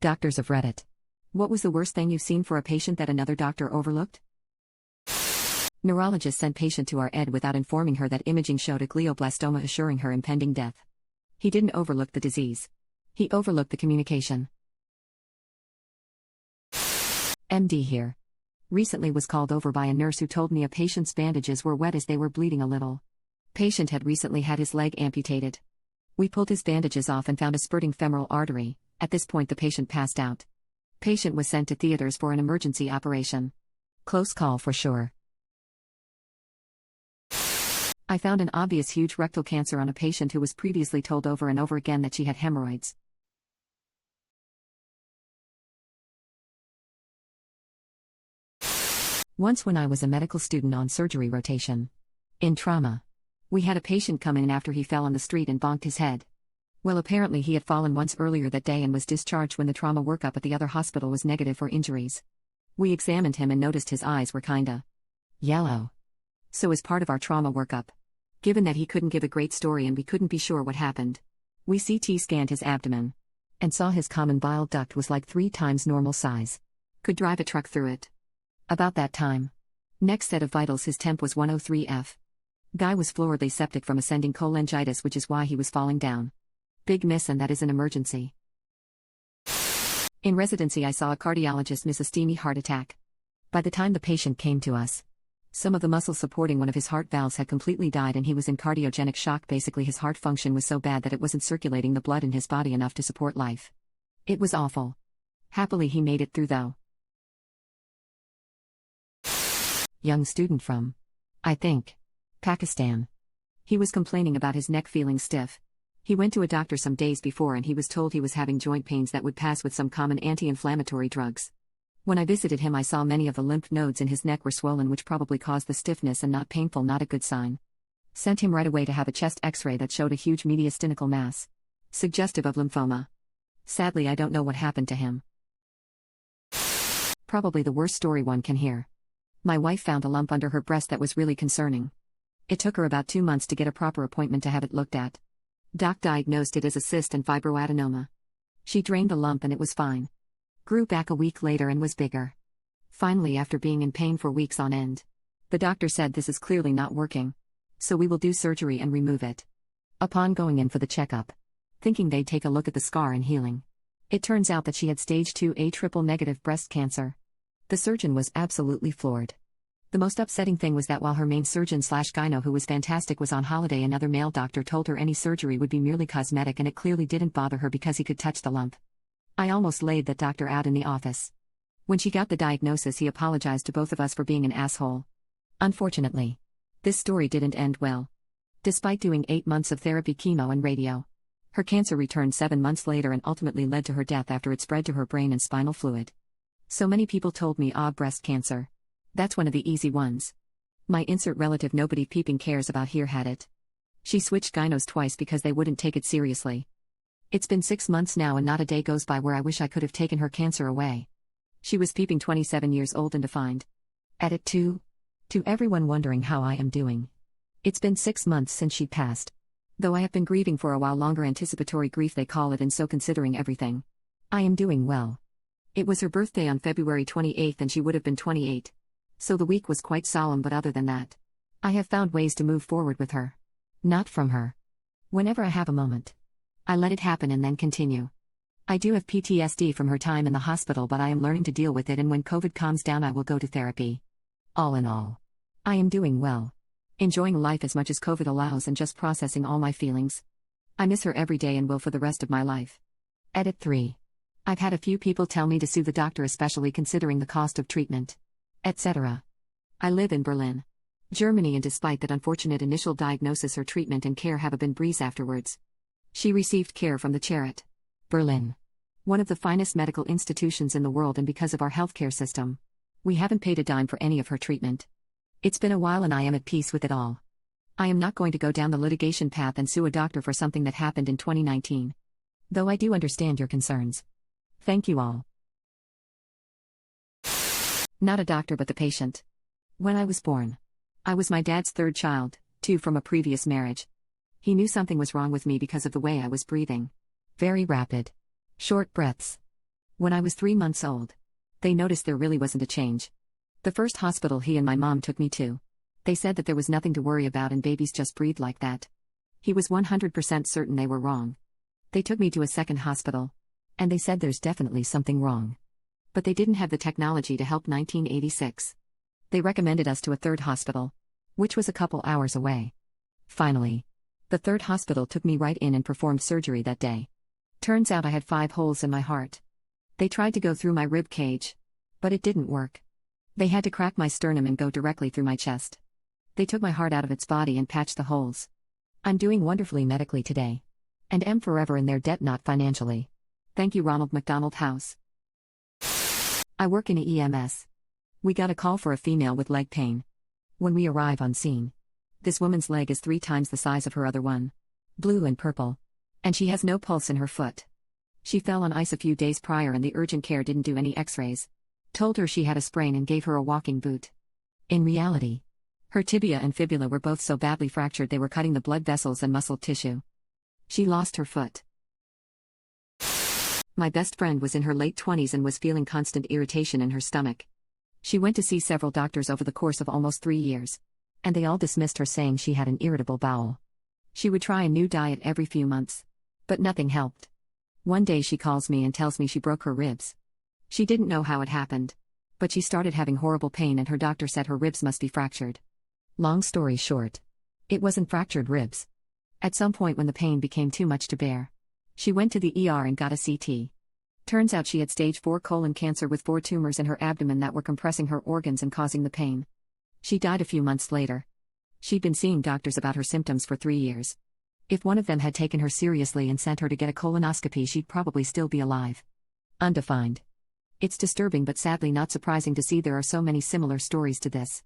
Doctors of Reddit. What was the worst thing you've seen for a patient that another doctor overlooked? Neurologist sent patient to our ed without informing her that imaging showed a glioblastoma, assuring her impending death. He didn't overlook the disease. He overlooked the communication. MD here. Recently was called over by a nurse who told me a patient's bandages were wet as they were bleeding a little. Patient had recently had his leg amputated. We pulled his bandages off and found a spurting femoral artery. At this point the patient passed out. Patient was sent to theaters for an emergency operation. Close call for sure. I found an obvious huge rectal cancer on a patient who was previously told over and over again that she had hemorrhoids. Once when I was a medical student on surgery rotation. In trauma. We had a patient come in after he fell on the street and bonked his head. Well, apparently he had fallen once earlier that day and was discharged when the trauma workup at the other hospital was negative for injuries. We examined him and noticed his eyes were kinda yellow. So as part of our trauma workup, given that he couldn't give a great story and we couldn't be sure what happened, we CT scanned his abdomen and saw his common bile duct was like 3 times normal size. Could drive a truck through it. About that time. Next set of vitals, his temp was 103F. Guy was floridly septic from ascending cholangitis, which is why he was falling down. Big miss, and that is an emergency. In residency I saw a cardiologist miss a steamy heart attack. By the time the patient came to us, some of the muscles supporting one of his heart valves had completely died and he was in cardiogenic shock. Basically his heart function was so bad that it wasn't circulating the blood in his body enough to support life. It was awful. Happily he made it through though. Young student from, I think, Pakistan. He was complaining about his neck feeling stiff. He went to a doctor some days before and he was told he was having joint pains that would pass with some common anti-inflammatory drugs. When I visited him I saw many of the lymph nodes in his neck were swollen, which probably caused the stiffness and not painful, not a good sign. Sent him right away to have a chest x-ray that showed a huge mediastinical mass. Suggestive of lymphoma. Sadly I don't know what happened to him. Probably the worst story one can hear. My wife found a lump under her breast that was really concerning. It took her about 2 months to get a proper appointment to have it looked at. Doc diagnosed it as a cyst and fibroadenoma. She drained the lump and it was fine. Grew back a week later and was bigger. Finally, after being in pain for weeks on end, the doctor said this is clearly not working. So we will do surgery and remove it. Upon going in for the checkup, thinking they'd take a look at the scar and healing, it turns out that she had stage 2A triple-negative breast cancer. The surgeon was absolutely floored. The most upsetting thing was that while her main surgeon/gyno, who was fantastic, was on holiday, another male doctor told her any surgery would be merely cosmetic and it clearly didn't bother her because he could touch the lump. I almost laid that doctor out in the office. When she got the diagnosis he apologized to both of us for being an asshole. Unfortunately, this story didn't end well. Despite doing 8 months of therapy, chemo and radio, her cancer returned 7 months later and ultimately led to her death after it spread to her brain and spinal fluid. So many people told me, breast cancer. That's one of the easy ones. My insert relative nobody peeping cares about here had it. She switched gynos twice because they wouldn't take it seriously. It's been 6 months now and not a day goes by where I wish I could have taken her cancer away. She was peeping 27 years old and defined. Edit 2. To everyone wondering how I am doing. It's been 6 months since she passed. Though I have been grieving for a while longer, anticipatory grief they call it, and so considering everything, I am doing well. It was her birthday on February 28th and she would have been 28. So the week was quite solemn, but other than that, I have found ways to move forward with her. Not from her. Whenever I have a moment, I let it happen and then continue. I do have PTSD from her time in the hospital, but I am learning to deal with it, and when COVID calms down I will go to therapy. All in all, I am doing well. Enjoying life as much as COVID allows and just processing all my feelings. I miss her every day and will for the rest of my life. Edit 3. I've had a few people tell me to sue the doctor, especially considering the cost of treatment, etc. I live in Berlin, Germany, and despite that unfortunate initial diagnosis, her treatment and care have been breeze afterwards. She received care from the Charité, Berlin, one of the finest medical institutions in the world, and because of our healthcare system, we haven't paid a dime for any of her treatment. It's been a while and I am at peace with it all. I am not going to go down the litigation path and sue a doctor for something that happened in 2019. Though I do understand your concerns. Thank you all. Not a doctor but the patient. When I was born, I was my dad's third child, 2 from a previous marriage. He knew something was wrong with me because of the way I was breathing. Very rapid, short breaths. When I was 3 months old, they noticed there really wasn't a change. The first hospital he and my mom took me to, they said that there was nothing to worry about and babies just breathe like that. He was 100% certain they were wrong. They took me to a second hospital, and they said there's definitely something wrong. But they didn't have the technology to help. 1986. They recommended us to a third hospital, which was a couple hours away. Finally, the third hospital took me right in and performed surgery that day. Turns out I had 5 holes in my heart. They tried to go through my rib cage, but it didn't work. They had to crack my sternum and go directly through my chest. They took my heart out of its body and patched the holes. I'm doing wonderfully medically today, and am forever in their debt, not financially. Thank you, Ronald McDonald House. I work in a EMS. We got a call for a female with leg pain. When we arrive on scene, this woman's leg is 3 times the size of her other one, blue and purple, and she has no pulse in her foot. She fell on ice a few days prior and the urgent care didn't do any x-rays. Told her she had a sprain and gave her a walking boot. In reality, her tibia and fibula were both so badly fractured they were cutting the blood vessels and muscle tissue. She lost her foot. My best friend was in her late 20s and was feeling constant irritation in her stomach. She went to see several doctors over the course of almost 3 years, and they all dismissed her, saying she had an irritable bowel. She would try a new diet every few months, but nothing helped. One day she calls me and tells me she broke her ribs. She didn't know how it happened, but she started having horrible pain and her doctor said her ribs must be fractured. Long story short, it wasn't fractured ribs. At some point when the pain became too much to bear, she went to the ER and got a CT. Turns out she had stage 4 colon cancer with 4 tumors in her abdomen that were compressing her organs and causing the pain. She died a few months later. She'd been seeing doctors about her symptoms for 3 years. If one of them had taken her seriously and sent her to get a colonoscopy, she'd probably still be alive. Undefined. It's disturbing but sadly not surprising to see there are so many similar stories to this.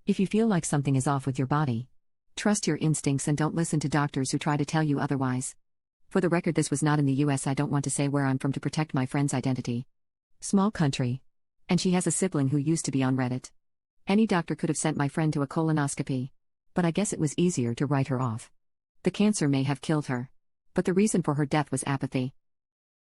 If you feel like something is off with your body, trust your instincts and don't listen to doctors who try to tell you otherwise. For the record, this was not in the US. I don't want to say where I'm from to protect my friend's identity. Small country. And she has a sibling who used to be on Reddit. Any doctor could have sent my friend to a colonoscopy, but I guess it was easier to write her off. The cancer may have killed her, but the reason for her death was apathy.